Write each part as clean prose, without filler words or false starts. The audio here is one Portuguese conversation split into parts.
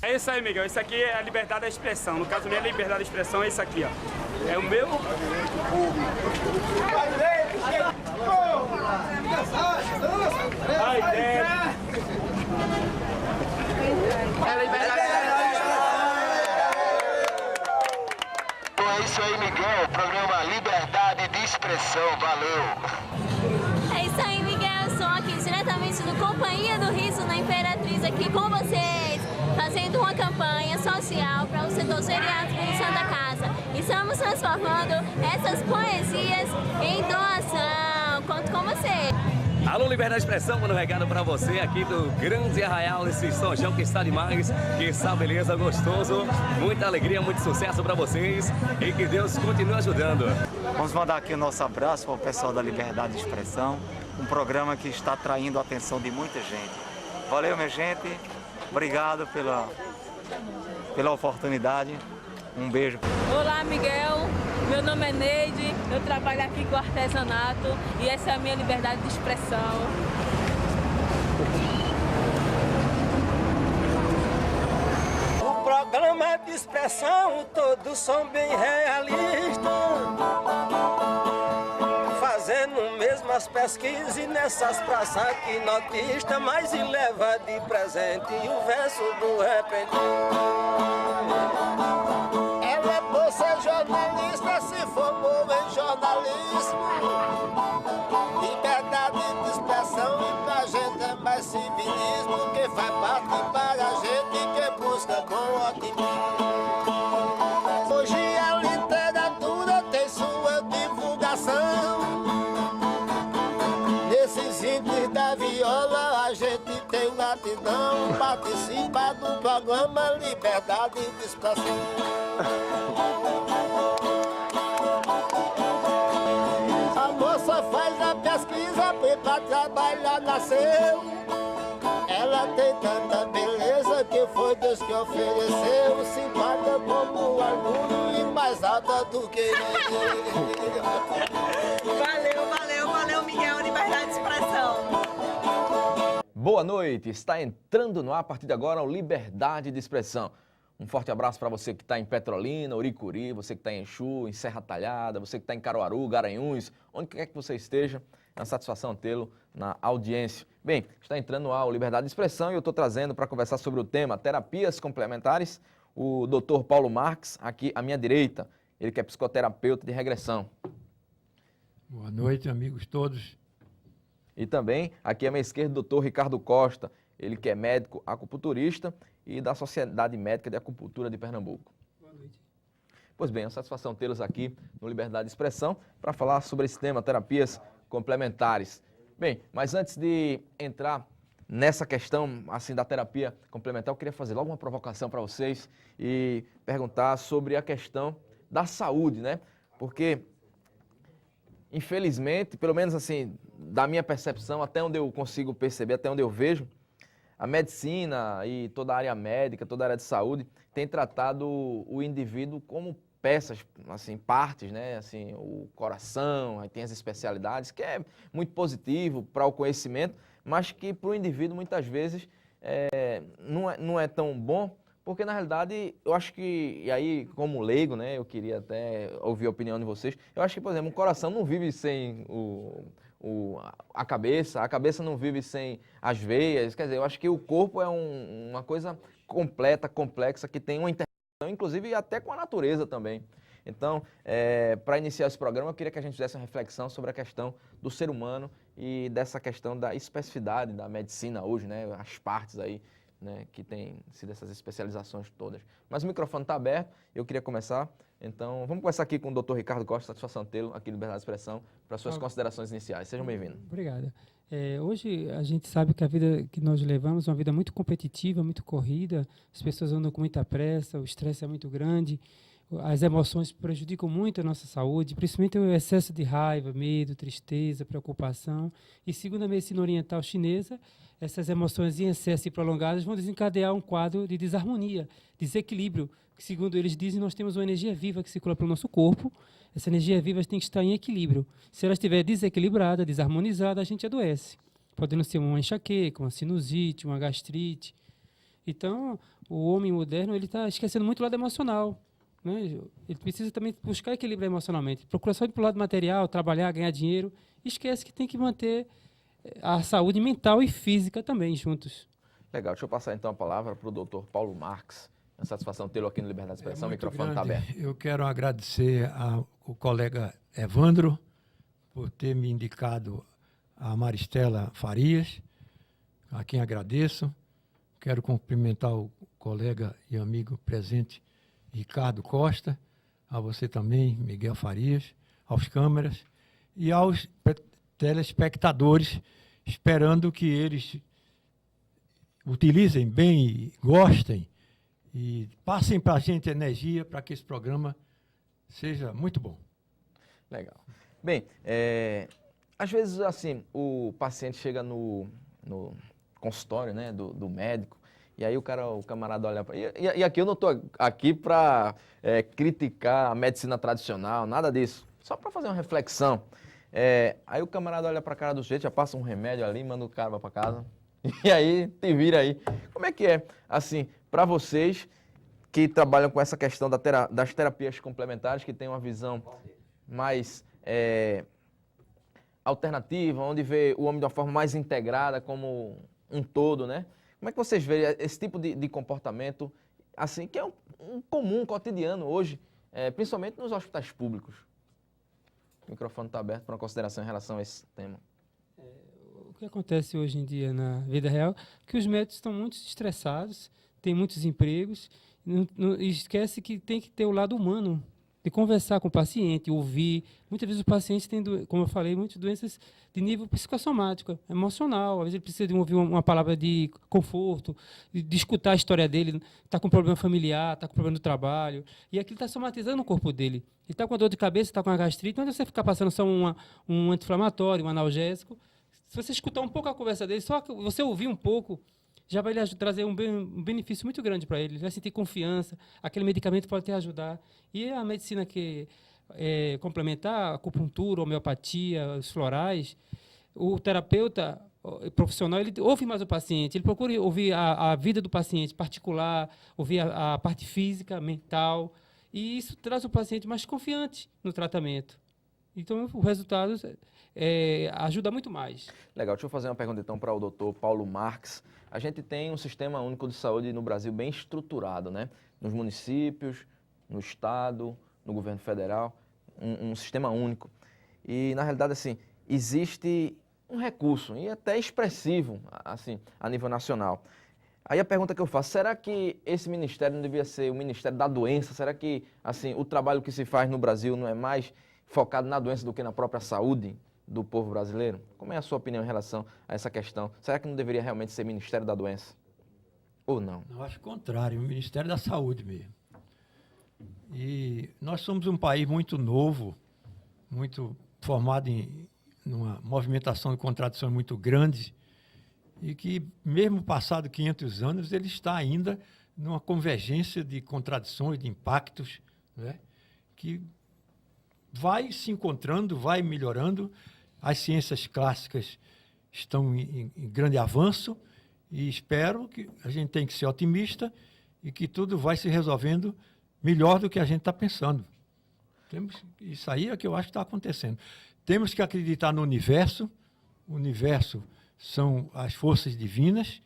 É isso aí, Miguel. Isso aqui é a liberdade da expressão. No caso, minha liberdade de expressão é isso aqui, ó. É o meu... É isso aí, Miguel. Programa Liberdade de Expressão. Valeu. É isso aí, Miguel. Estou aqui diretamente do Companhia do Riso na Imperatriz, aqui com vocês, fazendo uma campanha social para o setor geriátrico do Santa Casa. Estamos transformando essas poesias em doação. Conto com você. Alô, Liberdade de Expressão, mando um recado pra você aqui do Grande Arraial, nesse São João que está demais, que está beleza, gostoso, muita alegria, muito sucesso pra vocês e que Deus continue ajudando. Vamos mandar aqui o nosso abraço para o pessoal da Liberdade de Expressão, um programa que está atraindo a atenção de muita gente. Valeu, minha gente, obrigado pela oportunidade, um beijo. Olá, Miguel. Meu nome é Neide, eu trabalho aqui com artesanato e essa é a minha liberdade de expressão. O programa de expressão, todos são bem realistas, fazendo mesmo as pesquisas e nessas praças aqui notista, mas e leva de presente o verso do repente. Ela é por ser jornalista, se formou em jornalismo. Liberdade de expressão e pra gente é mais civilismo, que faz parte para a gente que busca com otimismo. Hoje a literatura tem sua divulgação. Nesses índices da viola a gente tem gratidão. Participa do programa Liberdade de Expressão. A moça faz a pesquisa pra trabalhar, nasceu. Ela tem tanta beleza que foi Deus que ofereceu. Simpática como o aluno e mais alta do que ele. Valeu, Miguel, liberdade de expressão. Boa noite, está entrando no ar a partir de agora o Liberdade de Expressão. Um forte abraço para você que está em Petrolina, Uricuri, você que está em Exu, em Serra Talhada, você que está em Caruaru, Garanhuns, onde quer que você esteja, é uma satisfação tê-lo na audiência. Bem, está entrando no ar o Liberdade de Expressão e eu estou trazendo para conversar sobre o tema terapias complementares o Dr. Paulo Marques, aqui à minha direita, ele que é psicoterapeuta de regressão. Boa noite, amigos todos. E também, aqui à minha esquerda, o Dr. Ricardo Costa, ele que é médico acupunturista e da Sociedade Médica de Acupuntura de Pernambuco. Boa noite. Pois bem, é uma satisfação tê-los aqui no Liberdade de Expressão para falar sobre esse tema, terapias complementares. Bem, mas antes de entrar nessa questão assim da terapia complementar, eu queria fazer logo uma provocação para vocês e perguntar sobre a questão da saúde, né? Porque, infelizmente, pelo menos assim, da minha percepção, até onde eu consigo perceber, até onde eu vejo, a medicina e toda a área médica, toda a área de saúde tem tratado o indivíduo como peças, assim, partes, né? Assim, o coração, aí tem as especialidades, que é muito positivo para o conhecimento, mas que para o indivíduo muitas vezes não é tão bom, porque na realidade eu acho que, e aí como leigo, né, eu queria até ouvir a opinião de vocês, eu acho que, por exemplo, o coração não vive sem a cabeça não vive sem as veias, quer dizer, eu acho que o corpo é uma coisa completa, complexa, que tem uma interação, inclusive até com a natureza também. Então, para iniciar esse programa, eu queria que a gente fizesse uma reflexão sobre a questão do ser humano e dessa questão da especificidade da medicina hoje, né, as partes aí, né, que tem sido essas especializações todas. Mas o microfone está aberto, eu queria começar. Então, vamos começar aqui com o Dr. Ricardo Costa, satisfação tê-lo aqui no Liberdade de Expressão, para suas considerações iniciais. Sejam bem-vindos. Obrigado. Hoje a gente sabe que a vida que nós levamos é uma vida muito competitiva, muito corrida, as pessoas andam com muita pressa, o estresse é muito grande, as emoções prejudicam muito a nossa saúde, principalmente o excesso de raiva, medo, tristeza, preocupação. E segundo a medicina oriental chinesa, essas emoções em excesso e prolongadas vão desencadear um quadro de desarmonia, desequilíbrio, que segundo eles dizem, nós temos uma energia viva que circula pelo nosso corpo. Essa energia viva tem que estar em equilíbrio. Se ela estiver desequilibrada, desarmonizada, a gente adoece. Podendo ser uma enxaqueca, uma sinusite, uma gastrite. Então, o homem moderno ele está esquecendo muito o lado emocional. Né? Ele precisa também buscar equilíbrio emocionalmente. Procura só ir para o lado material, trabalhar, ganhar dinheiro. Esquece que tem que manter a saúde mental e física também juntos. Legal, deixa eu passar então a palavra para o doutor Paulo Marques. É uma satisfação tê-lo aqui no Liberdade de Expressão, o microfone está aberto. Eu quero agradecer ao colega Evandro por ter me indicado a Maristela Farias, a quem agradeço. Quero cumprimentar o colega e amigo presente Ricardo Costa, a você também, Miguel Farias, aos câmeras e aos telespectadores, esperando que eles utilizem bem, gostem e passem para a gente energia para que esse programa seja muito bom. Legal. Bem, às vezes, assim, o paciente chega no consultório, né, do médico, e aí o camarada olha para... E aqui eu não estou aqui para criticar a medicina tradicional, nada disso. Só para fazer uma reflexão. Aí o camarada olha para a cara do sujeito, já passa um remédio ali, manda o cara para casa. E aí, te vira aí. Como é que é, assim, para vocês que trabalham com essa questão das terapias complementares, que tem uma visão mais alternativa, onde vê o homem de uma forma mais integrada, como um todo, né? Como é que vocês veem esse tipo de comportamento, assim, que é um comum cotidiano hoje, principalmente nos hospitais públicos? O microfone está aberto para uma consideração em relação a esse tema. O que acontece hoje em dia na vida real é que os médicos estão muito estressados, têm muitos empregos, e esquece que tem que ter o lado humano, de conversar com o paciente, ouvir. Muitas vezes o paciente tem, como eu falei, muitas doenças de nível psicossomático, emocional. Às vezes ele precisa de ouvir uma palavra de conforto, de escutar a história dele, está com problema familiar, está com problema no trabalho, e aquilo está somatizando o corpo dele. Ele está com a dor de cabeça, está com a gastrite, não é você ficar passando só um anti-inflamatório, um analgésico. Se você escutar um pouco a conversa dele, só que você ouvir um pouco, já vai lhe trazer um benefício muito grande para ele. Ele vai sentir confiança, aquele medicamento pode te ajudar. E a medicina que complementar, a acupuntura, a homeopatia, os florais, o terapeuta profissional, ele ouve mais o paciente, ele procura ouvir a vida do paciente particular, ouvir a parte física, mental, e isso traz o paciente mais confiante no tratamento. Então, o resultado ajuda muito mais. Legal, deixa eu fazer uma pergunta então para o doutor Paulo Marques. A gente tem um sistema único de saúde no Brasil bem estruturado, né? Nos municípios, no estado, no governo federal, um sistema único. E, na realidade, assim, existe um recurso, e até expressivo, assim, a nível nacional. Aí a pergunta que eu faço, será que esse ministério não devia ser o Ministério da Doença? Será que, assim, o trabalho que se faz no Brasil não é mais focado na doença do que na própria saúde do povo brasileiro? Como é a sua opinião em relação a essa questão? Será que não deveria realmente ser Ministério da Doença? Ou não? Eu acho o contrário, o Ministério da Saúde mesmo. E nós somos um país muito novo, muito formado em uma movimentação de contradições muito grande, e que, mesmo passado 500 anos, ele está ainda numa convergência de contradições, de impactos, né, que vai se encontrando, vai melhorando. As ciências clássicas estão em grande avanço e espero que a gente tem que ser otimista e que tudo vai se resolvendo melhor do que a gente está pensando. Isso aí é o que eu acho que está acontecendo. Temos que acreditar no universo. O universo são as forças divinas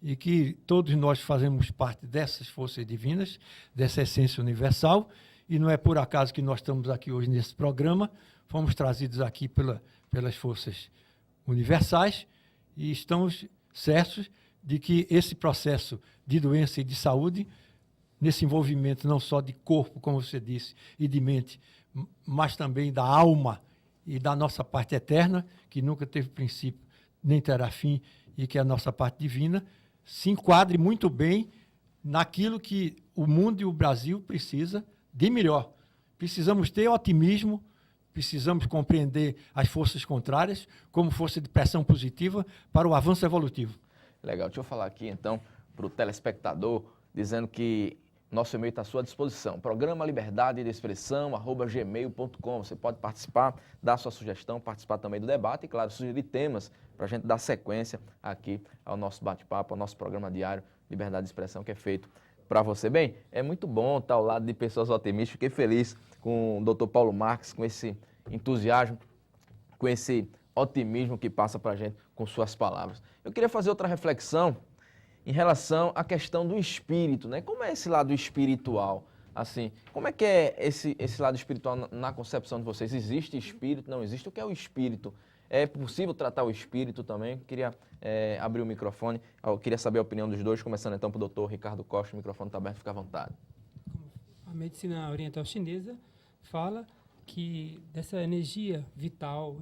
e que todos nós fazemos parte dessas forças divinas, dessa essência universal. E não é por acaso que nós estamos aqui hoje nesse programa, fomos trazidos aqui pelas forças universais e estamos certos de que esse processo de doença e de saúde, nesse envolvimento não só de corpo, como você disse, e de mente, mas também da alma e da nossa parte eterna, que nunca teve princípio nem terá fim, e que é a nossa parte divina, se enquadre muito bem naquilo que o mundo e o Brasil precisa de melhor. Precisamos ter otimismo, precisamos compreender as forças contrárias como força de pressão positiva para o avanço evolutivo. Legal, deixa eu falar aqui então para o telespectador, dizendo que nosso e-mail está à sua disposição, programa liberdade de expressão @gmail.com. Você pode participar, dar sua sugestão, participar também do debate e, claro, sugerir temas para a gente dar sequência aqui ao nosso bate-papo, ao nosso programa diário liberdade de expressão que é feito para você. Bem, é muito bom estar ao lado de pessoas otimistas. Fiquei feliz com o Dr. Paulo Marques, com esse entusiasmo, com esse otimismo que passa para a gente com suas palavras. Eu queria fazer outra reflexão em relação à questão do espírito, né? Como é esse lado espiritual? Assim, como é que é esse lado espiritual na concepção de vocês? Existe espírito? Não existe? O que é o espírito? É possível tratar o espírito também? Queria abrir o microfone. Eu queria saber a opinião dos dois, começando então para o Dr. Ricardo Costa. O microfone está aberto, fica à vontade. A medicina oriental chinesa fala que dessa energia vital,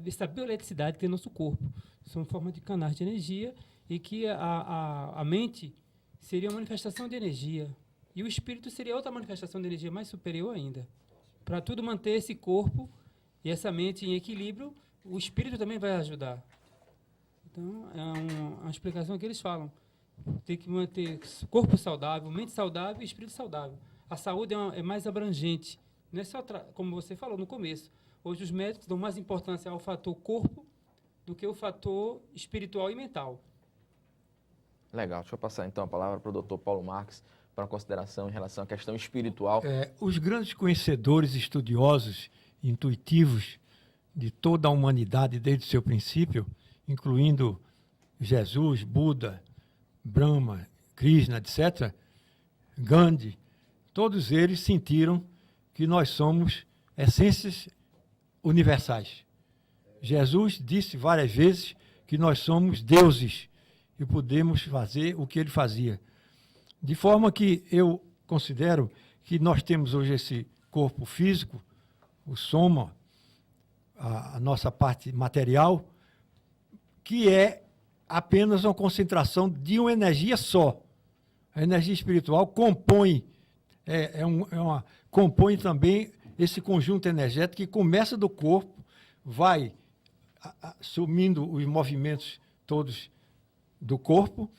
essa bioeletricidade que tem no nosso corpo, são formas de canais de energia e que a mente seria uma manifestação de energia e o espírito seria outra manifestação de energia mais superior ainda. Para tudo manter esse corpo e essa mente em equilíbrio, o espírito também vai ajudar. Então, é uma explicação que eles falam. Tem que manter corpo saudável, mente saudável e espírito saudável. A saúde é mais abrangente. Não é só, como você falou no começo, hoje os médicos dão mais importância ao fator corpo do que o fator espiritual e mental. Legal, deixa eu passar então a palavra para o Dr. Paulo Marques para uma consideração em relação à questão espiritual. Os grandes conhecedores, estudiosos, intuitivos de toda a humanidade desde o seu princípio, incluindo Jesus, Buda, Brahma, Krishna, etc., Gandhi, todos eles sentiram que nós somos essências universais. Jesus disse várias vezes que nós somos deuses e podemos fazer o que ele fazia. De forma que eu considero que nós temos hoje esse corpo físico, o soma, a nossa parte material, que é apenas uma concentração de uma energia só. A energia espiritual compõe compõe também esse conjunto energético que começa do corpo, vai sumindo os movimentos todos do corpo,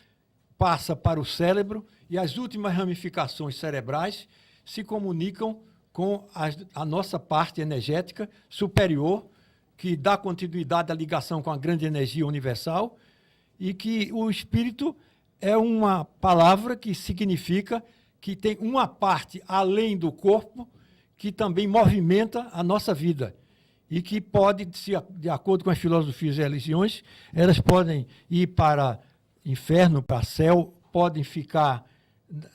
passa para o cérebro e as últimas ramificações cerebrais se comunicam com a nossa parte energética superior, que dá continuidade à ligação com a grande energia universal, e que o espírito é uma palavra que significa que tem uma parte além do corpo que também movimenta a nossa vida e que pode, de acordo com as filosofias e religiões, elas podem ir para inferno, para céu, podem ficar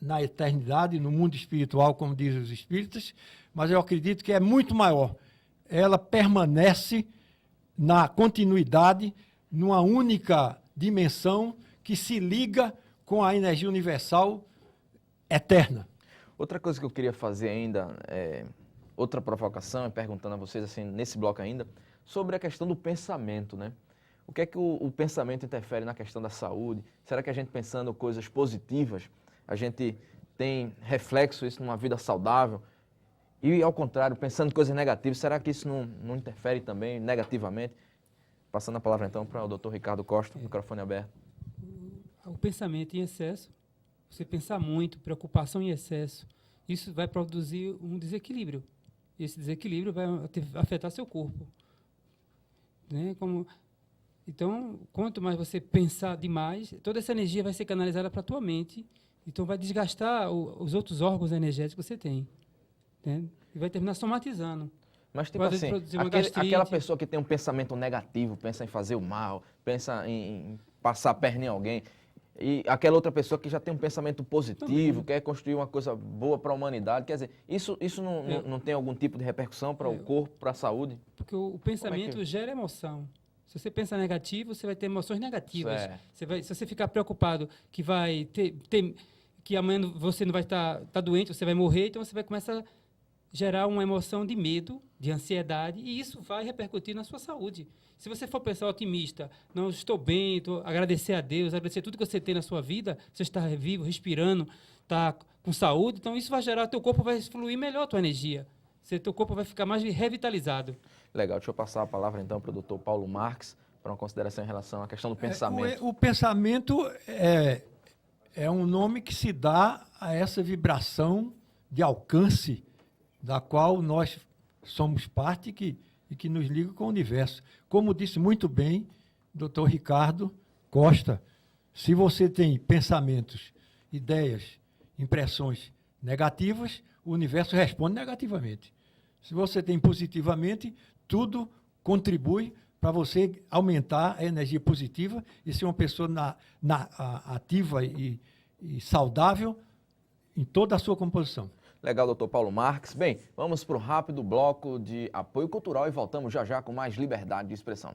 na eternidade, no mundo espiritual, como dizem os espíritas, mas eu acredito que é muito maior. Ela permanece na continuidade, numa única dimensão que se liga com a energia universal eterna. Outra coisa que eu queria fazer ainda, outra provocação, perguntando a vocês, assim, nesse bloco ainda, sobre a questão do pensamento, né? O que é que o pensamento interfere na questão da saúde? Será que a gente pensando coisas positivas, a gente tem reflexo isso numa vida saudável? E, ao contrário, pensando coisas negativas, será que isso não interfere também negativamente? Passando a palavra, então, para o Dr. Ricardo Costa, microfone aberto. O pensamento em excesso, você pensar muito, preocupação em excesso, isso vai produzir um desequilíbrio. Esse desequilíbrio vai afetar seu corpo. Né? Então, quanto mais você pensar demais, toda essa energia vai ser canalizada para a tua mente, então vai desgastar os outros órgãos energéticos que você tem. Né? E vai terminar somatizando. Mas, tipo assim, aquela pessoa que tem um pensamento negativo, pensa em fazer o mal, pensa em passar a perna em alguém, e aquela outra pessoa que já tem um pensamento positivo, também quer construir uma coisa boa para a humanidade, quer dizer, isso não tem algum tipo de repercussão para o corpo, para a saúde? Porque o pensamento gera emoção. Se você pensa negativo, você vai ter emoções negativas. Se você ficar preocupado que vai que amanhã você não vai estar doente, você vai morrer, então você vai começar a gerar uma emoção de medo, de ansiedade, e isso vai repercutir na sua saúde. Se você for pensar otimista, não, estou bem, agradecer a Deus, agradecer tudo que você tem na sua vida, você está vivo, respirando, está com saúde, então isso vai gerar, teu corpo vai fluir melhor a tua energia. Teu corpo vai ficar mais revitalizado. Legal, deixa eu passar a palavra então para o Dr. Paulo Marques, para uma consideração em relação à questão do pensamento. O pensamento é um nome que se dá a essa vibração de alcance da qual nós somos parte e que nos liga com o universo. Como disse muito bem o Dr. Ricardo Costa, Se você tem pensamentos, ideias, impressões negativas, o universo responde negativamente. Se você tem positivamente, tudo contribui para você aumentar a energia positiva e ser uma pessoa ativa e saudável em toda a sua composição. Legal, doutor Paulo Marques. Bem, vamos para o rápido bloco de apoio cultural e voltamos já já com mais liberdade de expressão.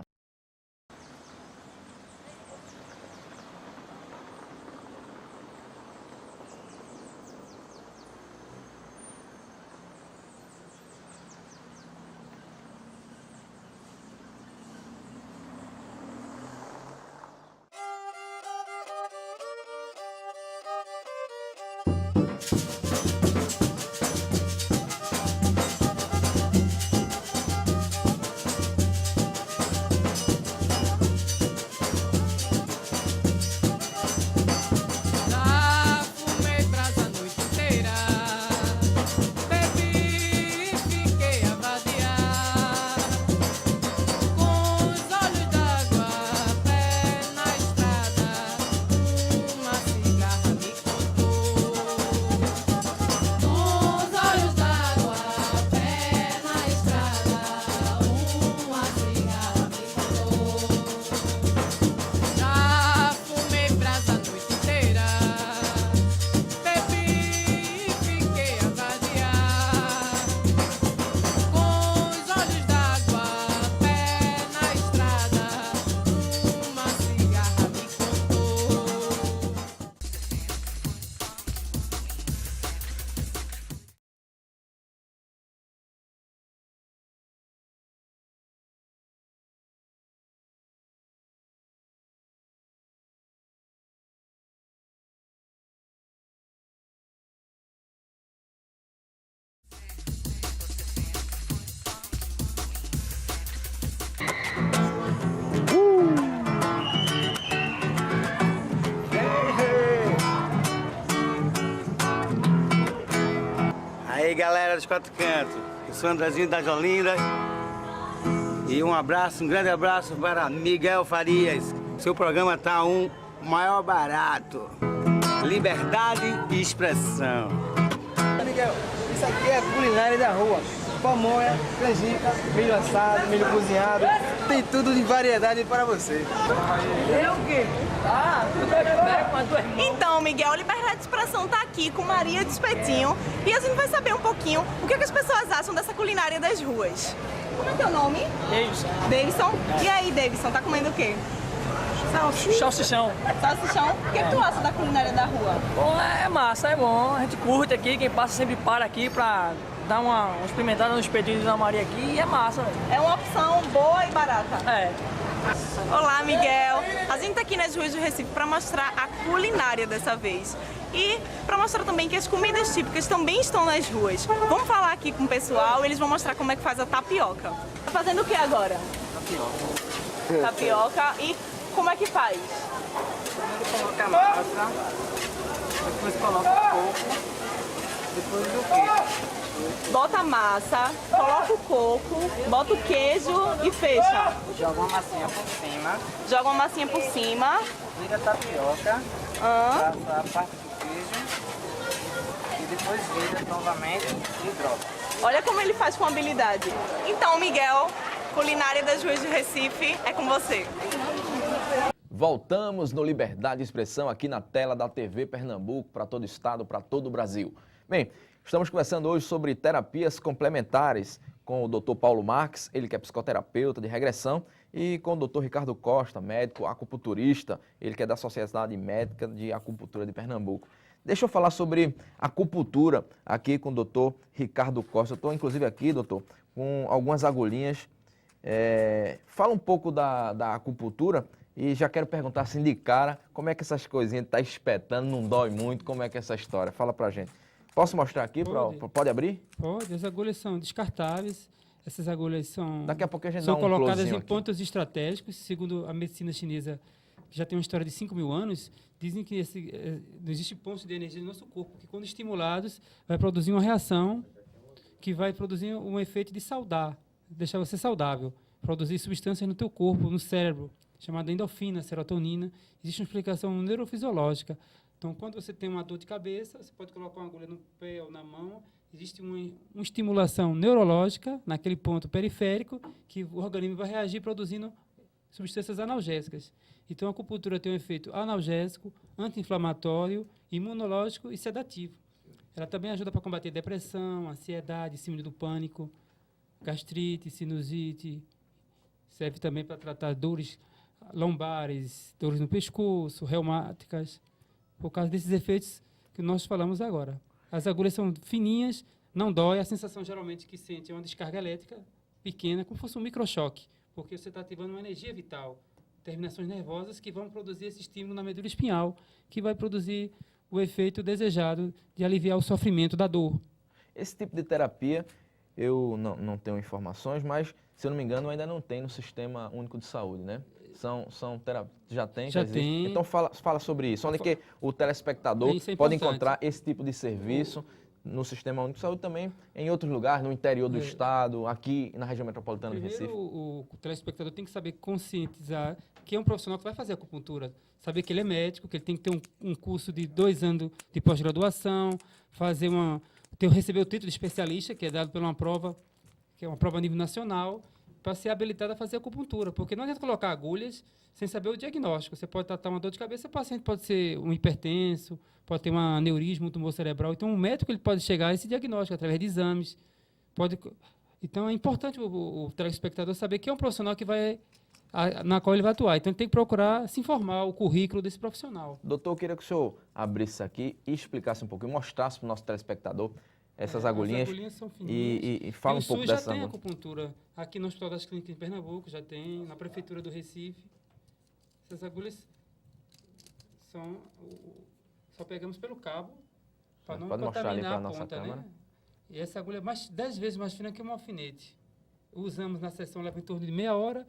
Aí galera dos Quatro Cantos, eu sou Andrezinho da Jolinda e um grande abraço para Miguel Farias. Seu programa tá um maior barato, liberdade e expressão. Miguel, isso aqui é a culinária da rua. Pamonha, canjica, milho assado, milho cozinhado, tem tudo de variedade para você. É o quê? Então, Miguel, Liberdade de Expressão tá aqui com Maria de Espetinho e a gente vai saber um pouquinho o que as pessoas acham dessa culinária das ruas. Como é teu nome? Davidson. Davidson? E aí, Davidson, tá comendo o quê? Salsichão. Salsichão? O que tu acha da culinária da rua? Bom, é massa, é bom. A gente curte aqui, quem passa sempre para aqui pra dar uma experimentada no espetinho de Dona Maria aqui e é massa. É uma opção boa e barata. É. Olá, Miguel. A gente tá aqui nas ruas do Recife para mostrar a culinária dessa vez. E para mostrar também que as comidas típicas também estão nas ruas. Vamos falar aqui com o pessoal, eles vão mostrar como é que faz a tapioca. Tá fazendo o que agora? Tapioca. Tapioca. E como é que faz? Primeiro coloca a massa, depois coloca o coco, depois o queijo. Bota a massa, coloca o coco, bota o queijo e fecha. Joga uma massinha por cima. Joga uma massinha por cima. Vira a tapioca, passa a parte do queijo e depois vira novamente e droga. Olha como ele faz com habilidade. Então, Miguel, culinária das ruas de Recife é com você. Voltamos no Liberdade de Expressão aqui na tela da TV Pernambuco para todo o estado, para todo o Brasil. Bem, estamos conversando hoje sobre terapias complementares com o Dr. Paulo Marques, ele que é psicoterapeuta de regressão, e com o Dr. Ricardo Costa, médico acupunturista, ele que é da Sociedade Médica de Acupuntura de Pernambuco. Deixa eu falar sobre acupuntura aqui com o Dr. Ricardo Costa. Eu estou inclusive aqui, doutor, com algumas agulhinhas. Fala um pouco da acupuntura e já quero perguntar assim de cara, como é que essas coisinhas estão espetando, não dói muito, como é que é essa história? Fala pra gente. Posso mostrar aqui? Pode abrir? Pode, as agulhas são descartáveis, essas agulhas são, daqui a pouco a gente são dá um colocadas em aqui. pontos estratégicos, segundo a medicina chinesa, que já tem uma história de 5.000 anos, dizem que não existe pontos de energia no nosso corpo, que quando estimulados, vai produzir uma reação que vai produzir um efeito de saudar, deixar você saudável, produzir substâncias no teu corpo, no cérebro. chamada endorfina, serotonina. Existe uma explicação neurofisiológica. Então, quando você tem uma dor de cabeça, você pode colocar uma agulha no pé ou na mão. Existe uma estimulação neurológica naquele ponto periférico que o organismo vai reagir produzindo substâncias analgésicas. Então, a acupuntura tem um efeito analgésico, anti-inflamatório, imunológico e sedativo. Ela também ajuda para combater depressão, ansiedade, síndrome do pânico, gastrite, sinusite. Serve também para tratar dores lombares, dores no pescoço, reumáticas, por causa desses efeitos que nós falamos agora. As agulhas são fininhas, não dói, a sensação geralmente que sente é uma descarga elétrica pequena, como se fosse um microchoque, porque você está ativando uma energia vital, terminações nervosas que vão produzir esse estímulo na medula espinhal, que vai produzir o efeito desejado de aliviar o sofrimento da dor. Esse tipo de terapia, eu não tenho informações, mas, se eu não me engano, ainda não tem no Sistema Único de Saúde, né? São terapias, já tem? Já tem. Então, fala sobre isso. Onde é que o telespectador pode encontrar esse tipo de serviço no Sistema Único de Saúde, também em outros lugares, no interior do estado, aqui na região metropolitana de Recife? O telespectador tem que saber conscientizar que é um profissional que vai fazer acupuntura. Saber que ele é médico, que ele tem que ter um curso de 2 anos de pós-graduação, receber o título de especialista, que é dado por uma prova, que é uma prova a nível nacional, para ser habilitado a fazer acupuntura. Porque não adianta colocar agulhas sem saber o diagnóstico. Você pode tratar uma dor de cabeça, o paciente pode ser um hipertenso, pode ter um aneurisma, um tumor cerebral. Então, o médico ele pode chegar a esse diagnóstico através de exames. Então, é importante o telespectador saber que é um profissional na qual ele vai atuar. Então, ele tem que procurar se informar o currículo desse profissional. Doutor, eu queria que o senhor abrisse aqui e explicasse um pouquinho, mostrasse para o nosso telespectador essas agulhinhas. As agulhinhas são fininhas. E fala um pouco dessa. O SUS já tem acupuntura. Aqui no Hospital das Clínicas em Pernambuco já tem, na Prefeitura do Recife. Essas agulhas só pegamos pelo cabo para não contaminar a ponta, né? E essa agulha é 10 vezes mais fina que um alfinete. Usamos na sessão, leva em torno de meia hora.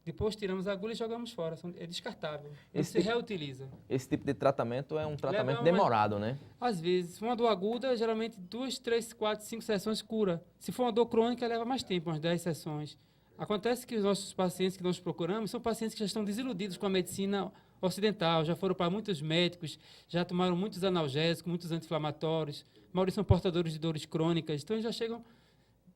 Depois tiramos a agulha e jogamos fora. É descartável. Não se reutiliza. Esse tipo de tratamento é um tratamento demorado, né? Às vezes. Uma dor aguda, geralmente 2, 3, 4, 5 sessões cura. Se for uma dor crônica, leva mais tempo, umas 10 sessões. Acontece que os nossos pacientes que nós procuramos são pacientes que já estão desiludidos com a medicina ocidental, já foram para muitos médicos, já tomaram muitos analgésicos, muitos anti-inflamatórios. A maioria são portadores de dores crônicas, então eles já chegam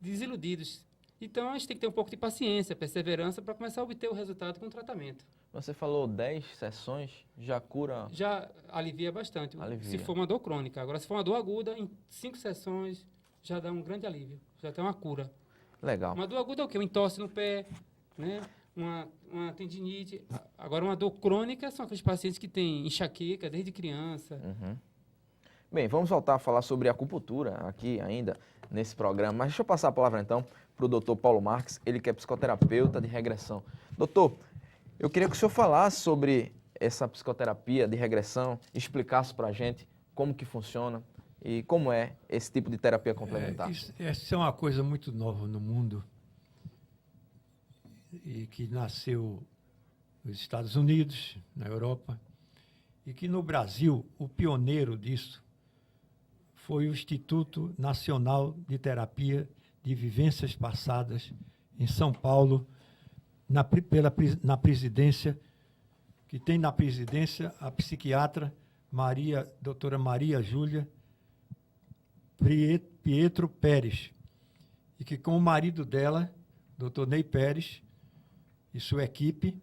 desiludidos. Então, a gente tem que ter um pouco de paciência, perseverança, para começar a obter o resultado com o tratamento. Você falou 10 sessões, já cura? Já alivia bastante, se for uma dor crônica. Agora, se for uma dor aguda, em 5 sessões, já dá um grande alívio, já tem uma cura. Legal. Uma dor aguda é o quê? Um entorse no pé, né? uma tendinite. Agora, uma dor crônica são aqueles pacientes que têm enxaqueca desde criança. Uhum. Bem, vamos voltar a falar sobre acupuntura aqui ainda nesse programa. Mas deixa eu passar a palavra, então, para o doutor Paulo Marques, ele que é psicoterapeuta de regressão. Doutor, eu queria que o senhor falasse sobre essa psicoterapia de regressão, explicasse para a gente como que funciona e como é esse tipo de terapia complementar. Essa é uma coisa muito nova no mundo e que nasceu nos Estados Unidos, na Europa, e que no Brasil, o pioneiro disso foi o Instituto Nacional de Terapia de Vivências Passadas, em São Paulo, na presidência, que tem na presidência a psiquiatra doutora Maria Júlia Pietro Pérez, e que com o marido dela, doutor Ney Pérez, e sua equipe,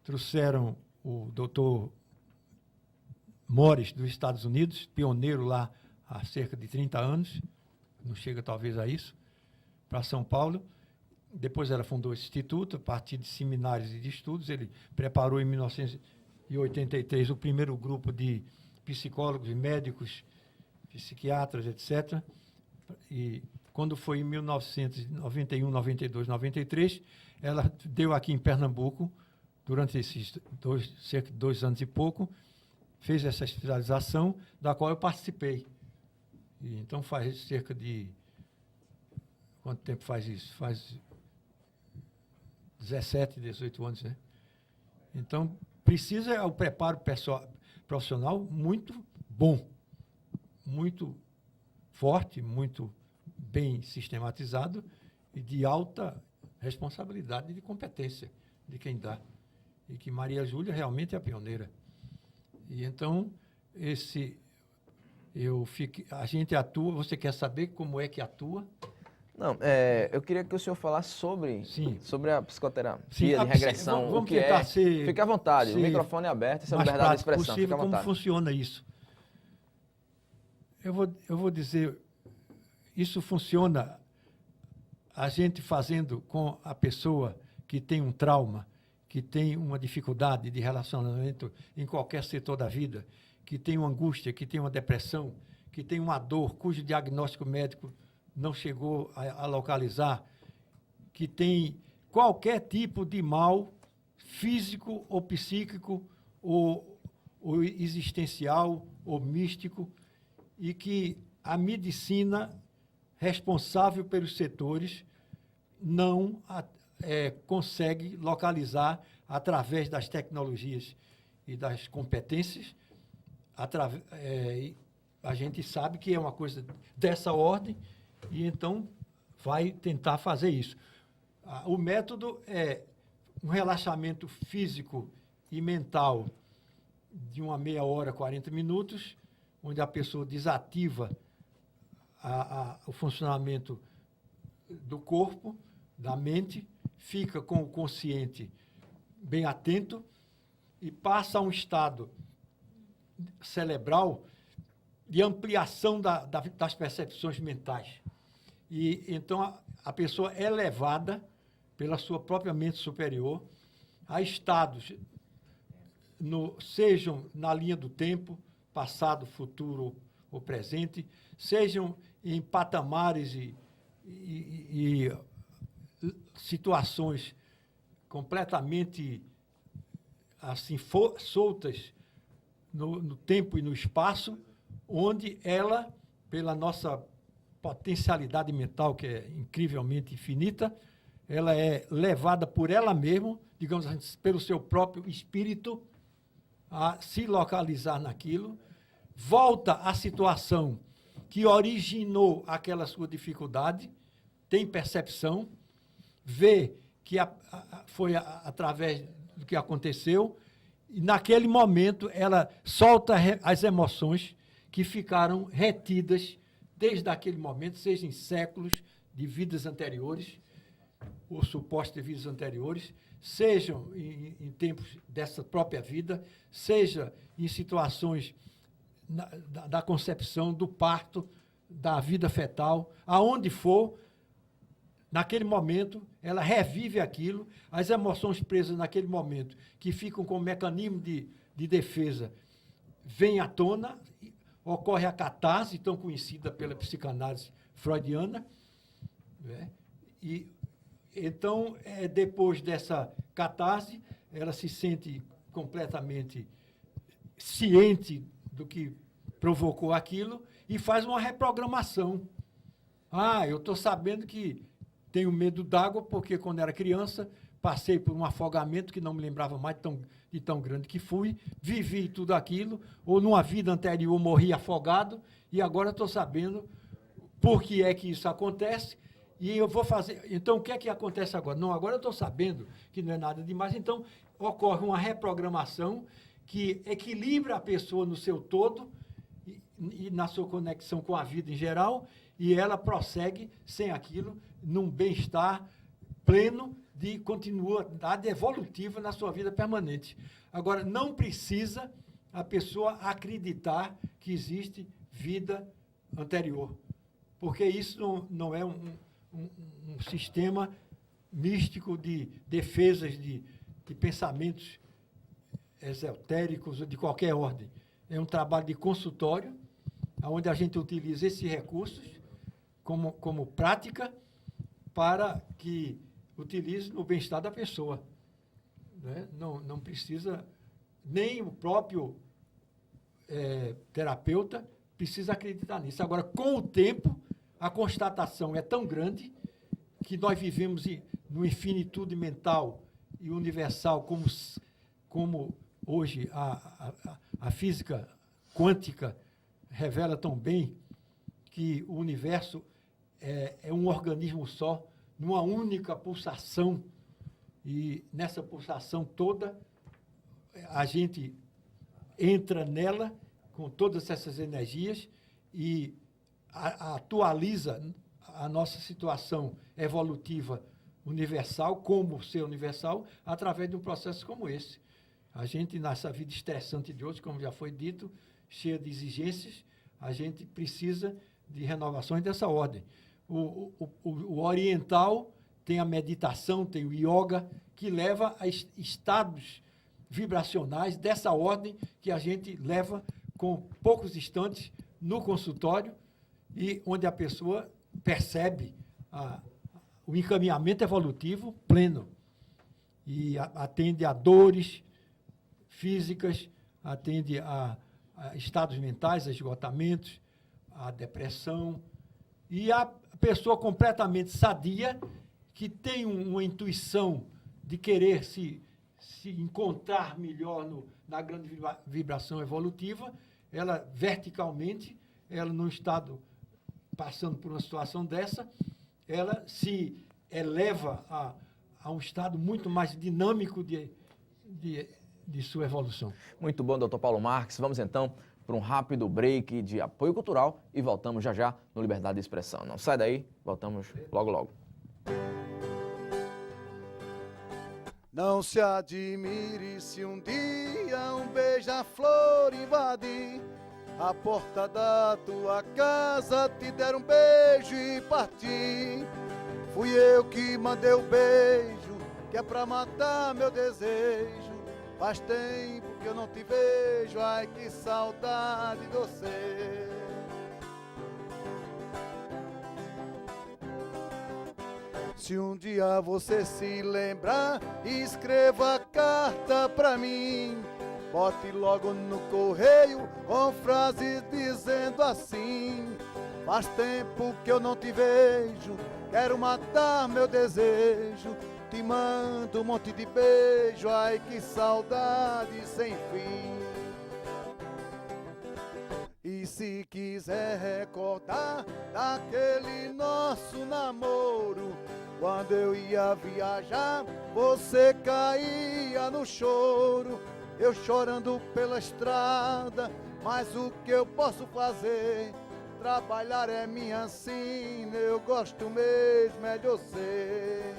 trouxeram o doutor Morris, dos Estados Unidos, pioneiro lá há cerca de 30 anos, não chega talvez a isso, para São Paulo. Depois ela fundou esse instituto, a partir de seminários e de estudos. Ele preparou em 1983 o primeiro grupo de psicólogos, médicos, psiquiatras, etc. E quando foi em 1991, 92, 93, ela deu aqui em Pernambuco, durante esses cerca de 2 anos e pouco, fez essa especialização, da qual eu participei. E, então, faz cerca de... Quanto tempo faz isso? Faz 17, 18 anos, né? Então, precisa o preparo profissional muito bom, muito forte, muito bem sistematizado e de alta responsabilidade e de competência de quem dá. e que Maria Júlia realmente é a pioneira. E então, a gente atua, você quer saber como é que atua? Não, eu queria que o senhor falasse sobre a psicoterapia de regressão. Vamos tentar ser... Fique à vontade, o microfone é aberto, essa é a liberdade de expressão. Possível, fique à como vontade. funciona isso? Eu vou dizer, isso funciona a gente fazendo com a pessoa que tem um trauma, que tem uma dificuldade de relacionamento em qualquer setor da vida, que tem uma angústia, que tem uma depressão, que tem uma dor cujo diagnóstico médico não chegou a localizar, que tem qualquer tipo de mal físico ou psíquico ou existencial ou místico, e que a medicina responsável pelos setores não consegue localizar através das tecnologias e das competências. A gente sabe que é uma coisa dessa ordem e então vai tentar fazer isso. O método é um relaxamento físico e mental de uma meia hora, 40 minutos, onde a pessoa desativa o funcionamento do corpo, da mente, fica com o consciente bem atento e passa a um estado cerebral de ampliação das percepções mentais. E então a pessoa é levada pela sua própria mente superior a estados, sejam na linha do tempo, passado, futuro ou presente, sejam em patamares e situações completamente assim soltas no tempo e no espaço, onde ela, pela nossa potencialidade mental, que é incrivelmente infinita, ela é levada por ela mesma, digamos assim, pelo seu próprio espírito, a se localizar naquilo, volta à situação que originou aquela sua dificuldade, tem percepção, vê que foi através do que aconteceu, e naquele momento ela solta as emoções que ficaram retidas desde aquele momento, seja em séculos de vidas anteriores, ou supostas vidas anteriores, sejam em tempos dessa própria vida, seja em situações da concepção, do parto, da vida fetal, aonde for, naquele momento, ela revive aquilo, as emoções presas naquele momento, que ficam como mecanismo de defesa, vêm à tona, ocorre a catarse, tão conhecida pela psicanálise freudiana, né? E então, depois dessa catarse, ela se sente completamente ciente do que provocou aquilo e faz uma reprogramação. Eu estou sabendo que tenho medo d'água porque, quando era criança, passei por um afogamento que não me lembrava mais de tão grande que fui, vivi tudo aquilo, ou numa vida anterior morri afogado, e agora estou sabendo por que é que isso acontece, e eu vou fazer... Então, o que é que acontece agora? Não, agora eu estou sabendo que não é nada demais, então ocorre uma reprogramação que equilibra a pessoa no seu todo e na sua conexão com a vida em geral, e ela prossegue sem aquilo, num bem-estar pleno de continuidade evolutiva na sua vida permanente. Agora, não precisa a pessoa acreditar que existe vida anterior, porque isso não é um sistema místico de defesas de pensamentos esotéricos de qualquer ordem. É um trabalho de consultório, onde a gente utiliza esses recursos como prática para que utilize no bem-estar da pessoa. Né? Não precisa, nem o próprio terapeuta precisa acreditar nisso. Agora, com o tempo, a constatação é tão grande que nós vivemos no infinitude mental e universal, como hoje a física quântica revela tão bem, que o universo é um organismo só, numa única pulsação, e nessa pulsação toda a gente entra nela com todas essas energias e atualiza a nossa situação evolutiva universal, como ser universal, através de um processo como esse. A gente, nessa vida estressante de hoje, como já foi dito, cheia de exigências, a gente precisa de renovações dessa ordem. O oriental tem a meditação, tem o yoga, que leva a estados vibracionais dessa ordem que a gente leva com poucos instantes no consultório e onde a pessoa percebe o encaminhamento evolutivo pleno e atende a dores físicas, atende a estados mentais, a esgotamentos, a depressão, e a pessoa completamente sadia, que tem uma intuição de querer se encontrar melhor na grande vibração evolutiva, ela verticalmente, ela num estado passando por uma situação dessa, ela se eleva a um estado muito mais dinâmico de sua evolução. Muito bom, doutor Paulo Marques. Vamos então para um rápido break de apoio cultural e voltamos já já no Liberdade de Expressão. Não sai daí, voltamos logo logo. Não se admire se um dia um beija-flor invadir a porta da tua casa, te der um beijo e partir. Fui eu que mandei o beijo, que é pra matar meu desejo. Faz tempo que eu não te vejo, ai que saudade de você. Se um dia você se lembrar, escreva a carta pra mim. Bote logo no correio com frases dizendo assim: faz tempo que eu não te vejo, quero matar meu desejo. Te mando um monte de beijo, ai que saudade sem fim. E se quiser recordar daquele nosso namoro, quando eu ia viajar, você caía no choro. Eu chorando pela estrada, mas o que eu posso fazer? Trabalhar é minha sina, eu gosto mesmo é de você.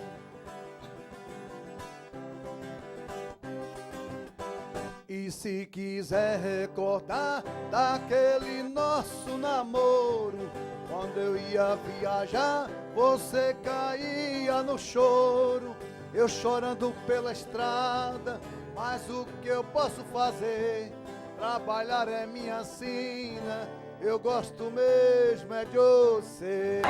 E se quiser recordar daquele nosso namoro, quando eu ia viajar, você caía no choro. Eu chorando pela estrada, mas o que eu posso fazer? Trabalhar é minha sina, eu gosto mesmo é de você.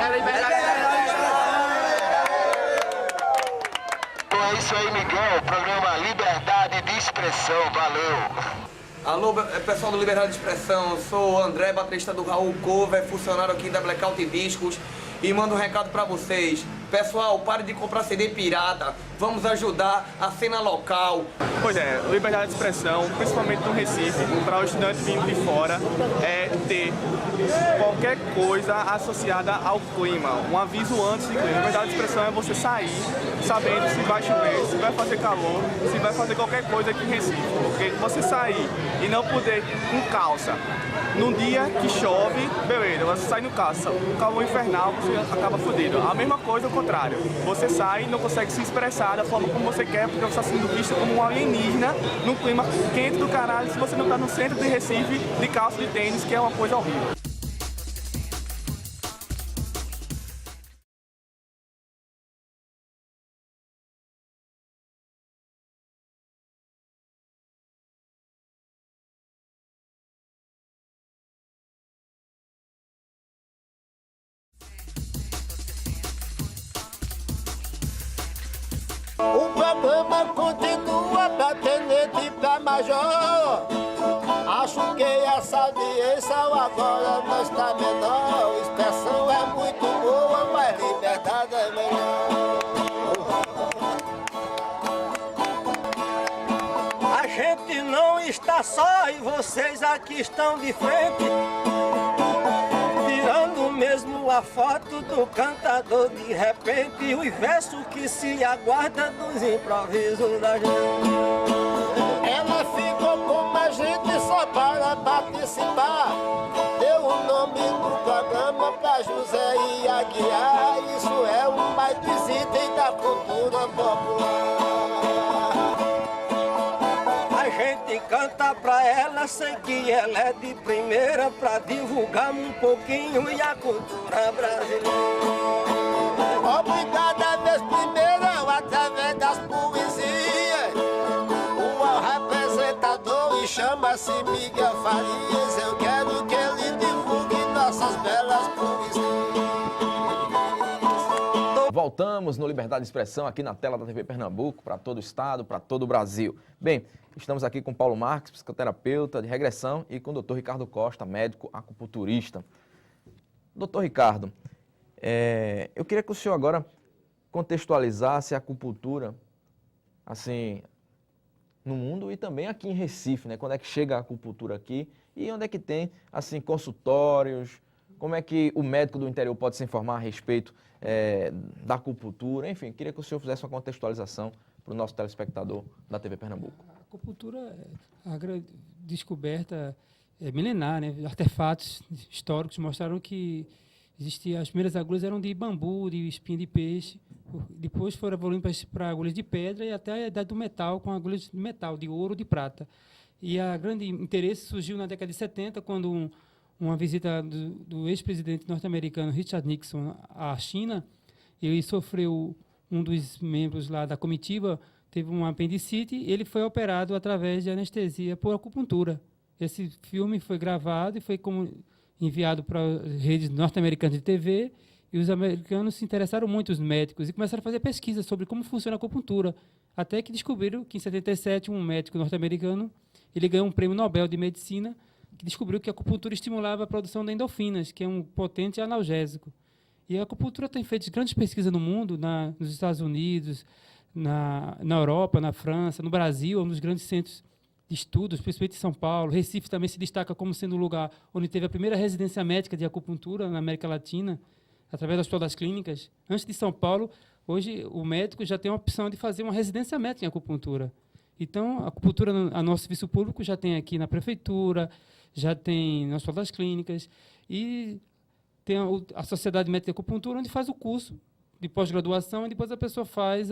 É isso aí, Miguel. Programa Liberdade de Expressão. Valeu. Alô, pessoal do Liberdade de Expressão. Eu sou o André, baterista do Raul Cover, funcionário aqui da Blackout Discos. E mando um recado pra vocês. Pessoal, pare de comprar CD pirata. Vamos ajudar a cena local. Pois é, liberdade de expressão, principalmente no Recife, para o estudante vindo de fora, é ter qualquer coisa associada ao clima. Um aviso antes de clima. Liberdade de expressão é você sair sabendo se vai chover, se vai fazer calor, se vai fazer qualquer coisa aqui em Recife. Porque você sair e não poder com calça, num dia que chove, beleza, você sai no calça, um calor infernal, você acaba fodido. A mesma coisa ao contrário, você sai e não consegue se expressar da forma como você quer, porque você está sendo visto como um alienígena num clima quente do caralho, se você não está no centro de Recife de calça de tênis, que é uma coisa horrível. O problema continua pra tenente, pra major. Acho que essa audiência agora não está menor. Expressão é muito boa, mas liberdade é melhor. A gente não está só e vocês aqui estão de frente, tirando mesmo a foto do cantador de repente, o verso que se aguarda dos improvisos da gente. Ela participar. Deu o nome do programa pra José e Aguiar. Isso é o mais dos itens da cultura popular. A gente canta pra ela, sei que ela é de primeira, pra divulgar um pouquinho e a cultura brasileira. Obrigada vez primeira, através das poesias. O representador e chama-se Miguel Farias. Eu quero que ele divulgue nossas belas poesias. Voltamos no Liberdade de Expressão aqui na tela da TV Pernambuco, para todo o estado, para todo o Brasil. Bem, estamos aqui com Paulo Marques, psicoterapeuta de regressão, e com o Dr. Ricardo Costa, médico acupunturista. Dr. Ricardo, eu queria que o senhor agora contextualizasse a acupuntura, assim, no mundo e também aqui em Recife, né? Quando é que chega a acupuntura aqui e onde é que tem, assim, consultórios, como é que o médico do interior pode se informar a respeito da acupuntura, enfim, queria que o senhor fizesse uma contextualização para o nosso telespectador da TV Pernambuco. A acupuntura, a grande descoberta milenar, né? Artefatos históricos mostraram que as primeiras agulhas eram de bambu, de espinho de peixe, depois foram evoluindo para agulhas de pedra e até a idade do metal, com agulhas de metal, de ouro, de prata. E a grande interesse surgiu na década de 70, quando uma visita do ex-presidente norte-americano Richard Nixon à China, ele sofreu, um dos membros lá da comitiva teve uma apendicite, ele foi operado através de anestesia por acupuntura. Esse filme foi gravado e foi enviado para redes norte-americanas de TV, e os americanos se interessaram muito, os médicos, e começaram a fazer pesquisas sobre como funciona a acupuntura, até que descobriram que em 77 um médico norte-americano, ele ganhou um prêmio Nobel de Medicina, que descobriu que a acupuntura estimulava a produção de endorfinas, que é um potente analgésico. E a acupuntura tem feito grandes pesquisas no mundo, nos Estados Unidos, na Europa, na França, no Brasil, um dos grandes centros de estudos, principalmente em São Paulo. Recife também se destaca como sendo o lugar onde teve a primeira residência médica de acupuntura na América Latina, através do Hospital das Clínicas. Antes de São Paulo, hoje o médico já tem a opção de fazer uma residência médica em acupuntura. Então, a acupuntura a nosso serviço público já tem aqui na prefeitura, já tem no Hospital das Clínicas, e tem a Sociedade Médica de Acupuntura, onde faz o curso de pós-graduação, e depois a pessoa faz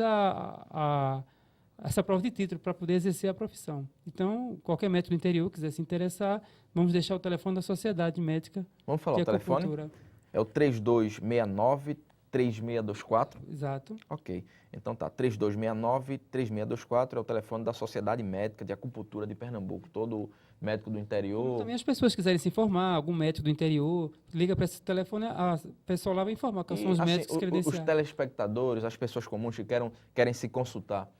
essa prova de título para poder exercer a profissão. Então, qualquer médico do interior quiser se interessar, vamos deixar o telefone da Sociedade Médica. Vamos falar o telefone? É o 3269-3624? Exato. Ok. Então tá, 3269-3624 é o telefone da Sociedade Médica de Acupuntura de Pernambuco. Todo médico do interior... Também as pessoas quiserem se informar, algum médico do interior, liga para esse telefone, a pessoa lá vai informar quais são os médicos credenciados. Os telespectadores, as pessoas comuns que querem se consultar,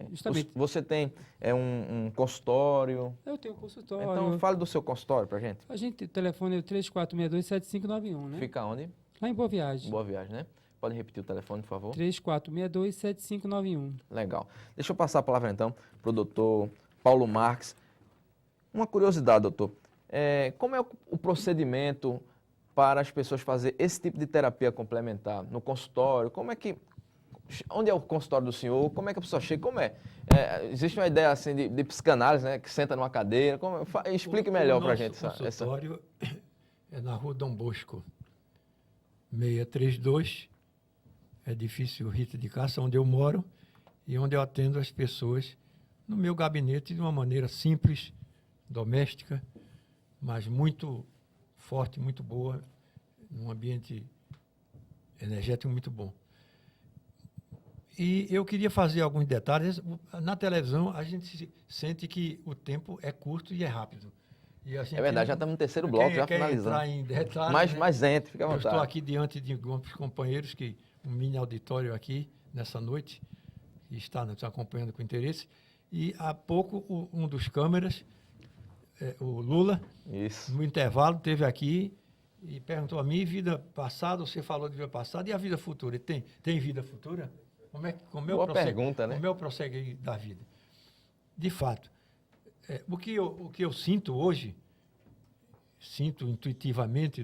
justamente. Você tem um consultório? Eu tenho um consultório. Então fale do seu consultório pra gente. O telefone é o 3462-7591, né? Fica onde? Lá em Boa Viagem. Boa Viagem, né? Pode repetir o telefone, por favor? 3462-7591. Legal. Deixa eu passar a palavra, então, para o doutor Paulo Marques. Uma curiosidade, doutor. Como é o procedimento para as pessoas fazerem esse tipo de terapia complementar? No consultório, onde é o consultório do senhor? Como é que a pessoa chega? Existe uma ideia assim de psicanálise, né? Que senta numa cadeira. Explique melhor para a gente. O consultório é na Rua Dom Bosco, 632, edifício Rita de Cássia, onde eu moro e onde eu atendo as pessoas no meu gabinete de uma maneira simples, doméstica, mas muito forte, muito boa, num ambiente energético muito bom. E eu queria fazer alguns detalhes. Na televisão, a gente sente que o tempo é curto e é rápido. E a gente verdade, já estamos no terceiro bloco, já finalizando. Entrar em detalhes, mais gente, fica à vontade. Eu estou aqui diante de alguns companheiros, um mini auditório aqui, nessa noite, que está nos acompanhando com interesse. E há pouco, um dos câmeras, o Lula, no intervalo, esteve aqui e perguntou a mim, vida passada, você falou de vida passada, e a vida futura? Tem vida futura? Boa pergunta, né? Como é o prosseguir da vida? De fato, o que eu sinto hoje, sinto intuitivamente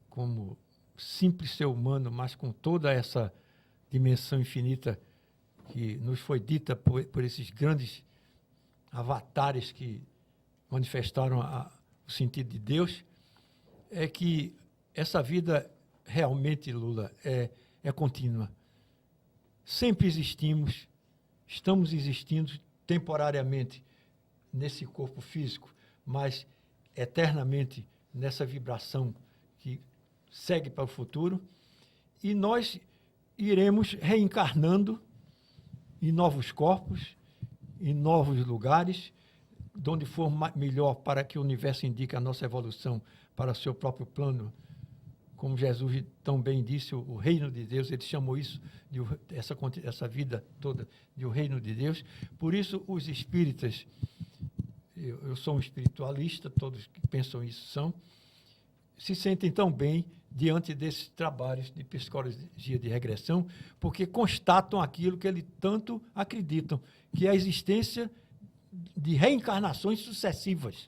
como simples ser humano, mas com toda essa dimensão infinita que nos foi dita por esses grandes avatares que manifestaram o sentido de Deus, é que essa vida realmente, Lula, é contínua. Sempre existimos, estamos existindo temporariamente nesse corpo físico, mas eternamente nessa vibração que segue para o futuro, e nós iremos reencarnando em novos corpos, em novos lugares, de onde for melhor para que o universo indique a nossa evolução para o seu próprio plano. Como Jesus tão bem disse, o reino de Deus, ele chamou isso, essa vida toda, de o reino de Deus. Por isso, os espíritas, eu sou um espiritualista, todos que pensam isso são, se sentem tão bem diante desses trabalhos de psicologia de regressão, porque constatam aquilo que eles tanto acreditam, que é a existência de reencarnações sucessivas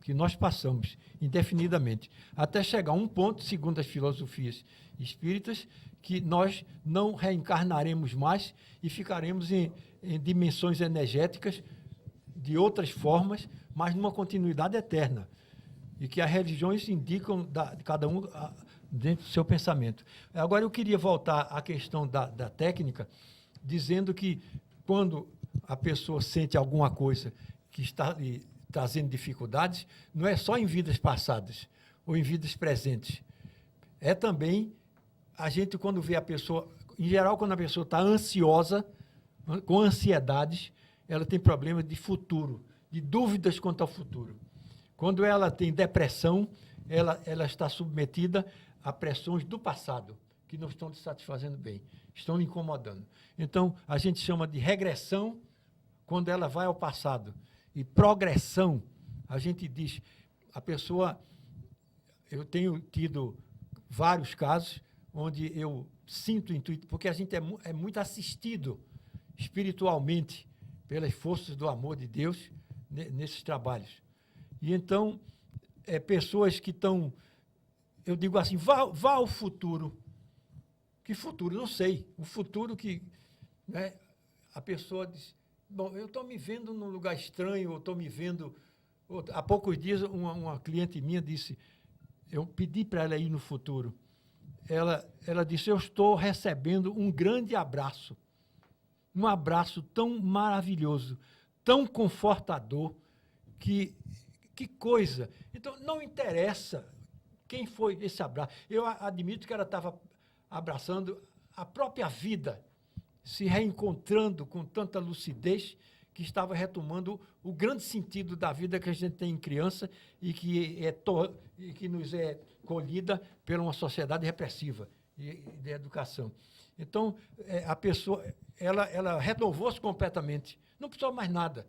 que nós passamos indefinidamente, até chegar a um ponto, segundo as filosofias espíritas, que nós não reencarnaremos mais e ficaremos em dimensões energéticas de outras formas, mas numa continuidade eterna, e que as religiões indicam de cada um dentro do seu pensamento. Agora, eu queria voltar à questão da técnica, dizendo que quando a pessoa sente alguma coisa que está lhe trazendo dificuldades, não é só em vidas passadas ou em vidas presentes. É também a gente, quando vê a pessoa, em geral, quando a pessoa está ansiosa, com ansiedades, ela tem problemas de futuro, de dúvidas quanto ao futuro. Quando ela tem depressão, ela está submetida a pressões do passado, que não estão lhe satisfazendo bem, estão lhe incomodando. Então, a gente chama de regressão quando ela vai ao passado. E progressão, a gente diz, a pessoa... Eu tenho tido vários casos onde eu sinto intuito, porque a gente é muito assistido espiritualmente pelas forças do amor de Deus nesses trabalhos. E então, pessoas que estão... Eu digo assim, vá ao futuro. Que futuro? Não sei. O futuro que... Né, a pessoa diz... Bom, eu estou me vendo num lugar estranho, eu estou me vendo... Há poucos dias, uma cliente minha disse... Eu pedi para ela ir no futuro. Ela disse, eu estou recebendo um grande abraço. Um abraço tão maravilhoso, tão confortador, que coisa. Então, não interessa quem foi esse abraço. Eu admito que ela estava abraçando a própria vida, se reencontrando com tanta lucidez, que estava retomando o grande sentido da vida que a gente tem em criança e que nos é colhida por uma sociedade repressiva e de educação. Então, a pessoa, ela renovou-se completamente, não precisou mais nada.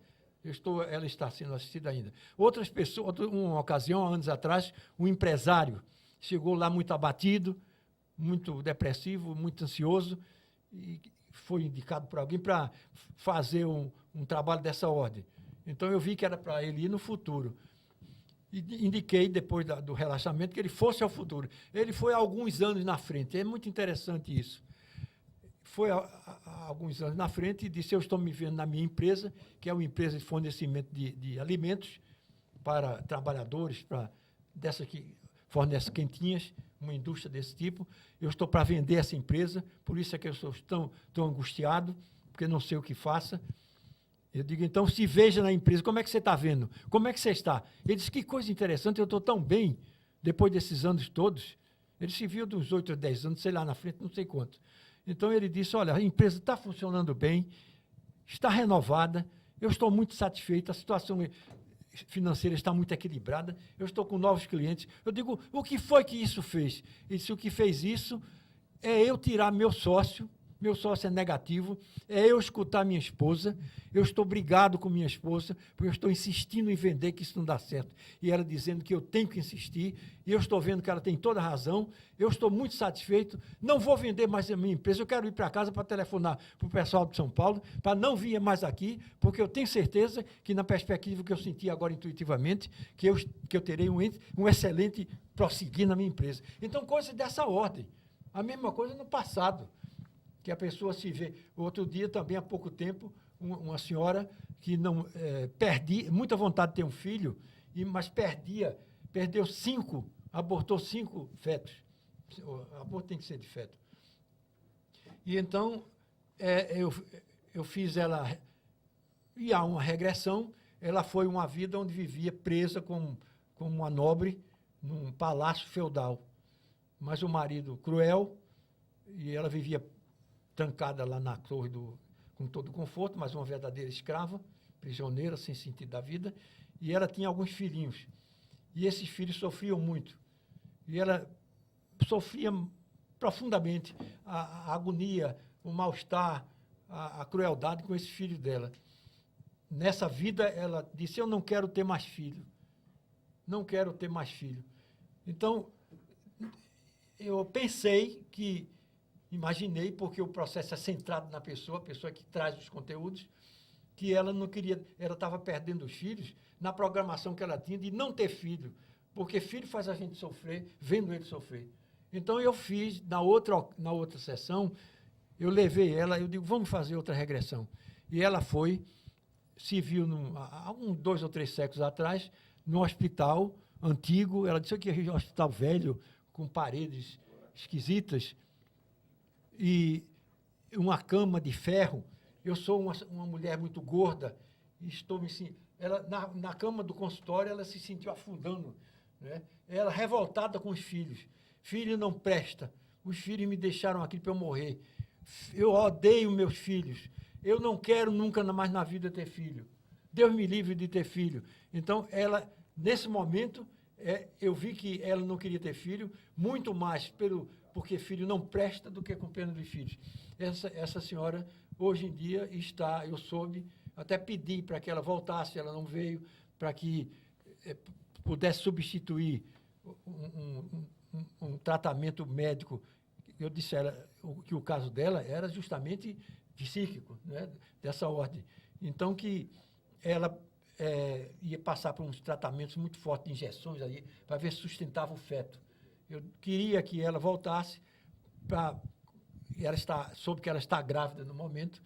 Ela está sendo assistida ainda. Outras pessoas, uma ocasião, há anos atrás, um empresário chegou lá muito abatido, muito depressivo, muito ansioso, e foi indicado por alguém para fazer um trabalho dessa ordem. Então, eu vi que era para ele ir no futuro. E indiquei, depois do relaxamento, que ele fosse ao futuro. Ele foi há alguns anos na frente. É muito interessante isso. Foi há alguns anos na frente e disse, eu estou me vendo na minha empresa, que é uma empresa de fornecimento de alimentos para trabalhadores, dessa que fornece quentinhas, uma indústria desse tipo. Eu estou para vender essa empresa, por isso é que eu estou tão angustiado, porque não sei o que faça. Eu digo, então, se veja na empresa, como é que você está vendo? Como é que você está? Ele disse, que coisa interessante, eu estou tão bem, depois desses anos todos. Ele se viu dos 8 ou 10 anos, sei lá, na frente, não sei quanto. Então, ele disse, olha, a empresa está funcionando bem, está renovada, eu estou muito satisfeito, a situação financeira está muito equilibrada, eu estou com novos clientes. Eu digo, o que foi que isso fez? Ele disse, o que fez isso é eu tirar meu sócio é negativo, é eu escutar minha esposa, eu estou brigado com minha esposa, porque eu estou insistindo em vender que isso não dá certo. E ela dizendo que eu tenho que insistir, e eu estou vendo que ela tem toda a razão, eu estou muito satisfeito, não vou vender mais a minha empresa, eu quero ir para casa para telefonar para o pessoal de São Paulo, para não vir mais aqui, porque eu tenho certeza que na perspectiva que eu senti agora intuitivamente, que eu terei um excelente prosseguir na minha empresa. Então, coisas dessa ordem. A mesma coisa no passado, que a pessoa se vê. Outro dia, também há pouco tempo, uma senhora que não perdia, muita vontade de ter um filho, mas perdia perdeu 5, abortou 5 fetos. O aborto tem que ser de feto. E então, eu fiz ela ir a uma regressão. Ela foi uma vida onde vivia presa como uma nobre num palácio feudal. Mas o marido cruel, e ela vivia trancada lá na torre com todo conforto, mas uma verdadeira escrava, prisioneira, sem sentido da vida. E ela tinha alguns filhinhos. E esses filhos sofriam muito. E ela sofria profundamente a agonia, o mal-estar, a crueldade com esses filhos dela. Nessa vida, ela disse, eu não quero ter mais filho. Não quero ter mais filho. Então, eu pensei que, imaginei, porque o processo é centrado na pessoa, a pessoa que traz os conteúdos, que ela não queria, ela estava perdendo os filhos na programação que ela tinha de não ter filho, porque filho faz a gente sofrer, vendo ele sofrer. Então, eu fiz, na outra sessão, eu levei ela, eu digo, vamos fazer outra regressão. E ela foi, se viu há uns 2 ou 3 séculos atrás, num hospital antigo, ela disse que é um hospital velho, com paredes esquisitas, e uma cama de ferro. Eu sou uma mulher muito gorda, e estou me sentindo... Na cama do consultório, ela se sentiu afundando, né? Ela revoltada com os filhos. Filho não presta. Os filhos me deixaram aqui para eu morrer. Eu odeio meus filhos. Eu não quero nunca mais na vida ter filho. Deus me livre de ter filho. Então, ela, nesse momento, eu vi que ela não queria ter filho, muito mais porque filho não presta do que com pena de filhos. Essa senhora, hoje em dia, eu soube, até pedi para que ela voltasse, ela não veio, para que pudesse substituir um tratamento médico. Eu disse a ela que o caso dela era justamente psíquico, né, dessa ordem. Então, que ela ia passar por uns tratamentos muito fortes de injeções aí, para ver se sustentava o feto. Eu queria que ela voltasse, soube que ela está grávida no momento,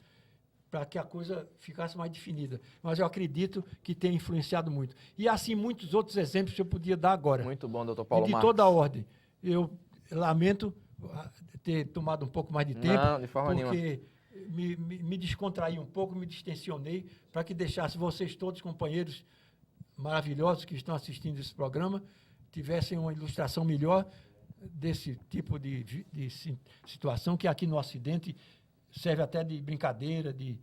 para que a coisa ficasse mais definida. Mas eu acredito que tem influenciado muito. E assim, muitos outros exemplos que eu podia dar agora. Muito bom, doutor Paulo Marques. E de toda a ordem. Eu lamento ter tomado um pouco mais de tempo. Não, de forma porque me descontraí um pouco, me distensionei, para que deixasse vocês todos, companheiros maravilhosos que estão assistindo esse programa, tivessem uma ilustração melhor desse tipo de situação, que aqui no Ocidente serve até de brincadeira, de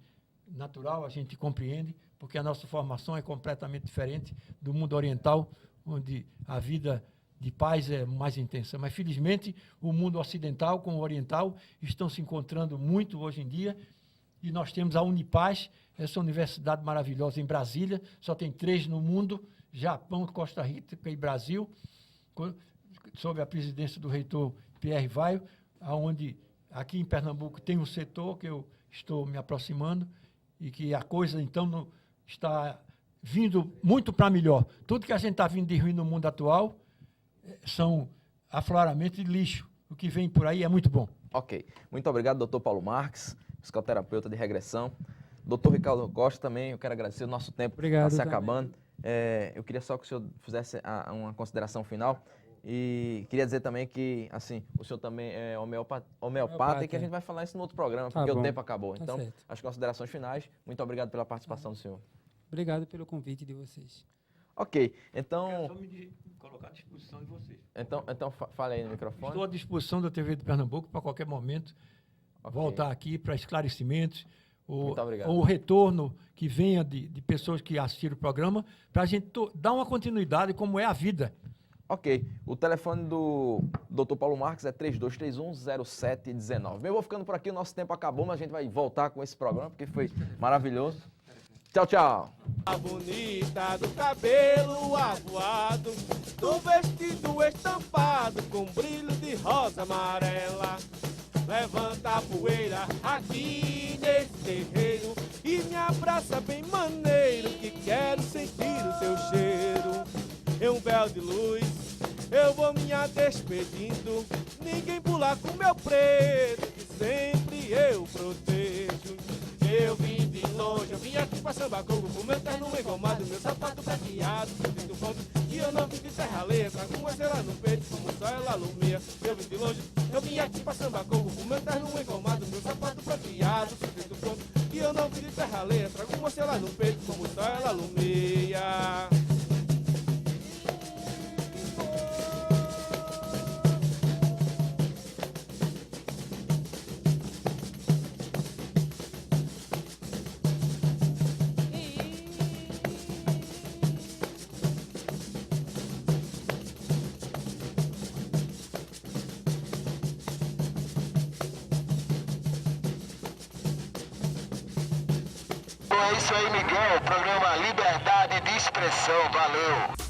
natural, a gente compreende, porque a nossa formação é completamente diferente do mundo oriental, onde a vida de paz é mais intensa. Mas, felizmente, o mundo ocidental com o oriental estão se encontrando muito hoje em dia, e nós temos a Unipaz, essa universidade maravilhosa em Brasília, só tem 3 no mundo, Japão, Costa Rica e Brasil, sob a presidência do reitor Pierre Vaio, onde aqui em Pernambuco tem um setor que eu estou me aproximando, e que a coisa, então, está vindo muito para melhor. Tudo que a gente está vindo de ruim no mundo atual são afloramentos de lixo. O que vem por aí é muito bom. Ok. Muito obrigado, doutor Paulo Marques, psicoterapeuta de regressão. Doutor Ricardo Costa também, eu quero agradecer, o nosso tempo está se acabando. Eu queria só que o senhor fizesse uma consideração final. E queria dizer também que, assim, o senhor também é homeopata e que a gente vai falar isso no outro programa, porque o tempo acabou. Então, as considerações finais. Muito obrigado pela participação do senhor. Obrigado pelo convite de vocês. Ok, então... Eu só me colocar à disposição de vocês. Então fale aí no microfone. Estou à disposição da TV de Pernambuco para qualquer momento voltar aqui para esclarecimentos, ou retorno que venha de pessoas que assistiram o programa, para a gente dar uma continuidade como é a vida. Ok, o telefone do Dr. Paulo Marques é 3231-0719. Eu vou ficando por aqui, o nosso tempo acabou, mas a gente vai voltar com esse programa, porque foi maravilhoso. Tchau, tchau. A bonita do cabelo avoado, do vestido estampado com brilho de rosa amarela. Levanta a poeira aqui nesse terreiro e me abraça bem maneiro, que quero sentir o teu cheiro. É um véu de luz, eu vou me despedindo. Ninguém pula com meu preto, que sempre eu protejo. Eu vim de longe, eu vim aqui pra samba coco, com meu terno engomado, meu sapato prateado, sinto ponto. E eu não vim de terra letra, com uma estrela no peito, como só ela alumia. Eu vim de longe, eu vim aqui pra samba coco, com meu terno engomado, meu sapato prateado, sofrido pronto. E eu não vim de terra letra, com uma estrela no peito, como só ela alumia. É isso aí, Miguel. Programa Liberdade de Expressão. Valeu.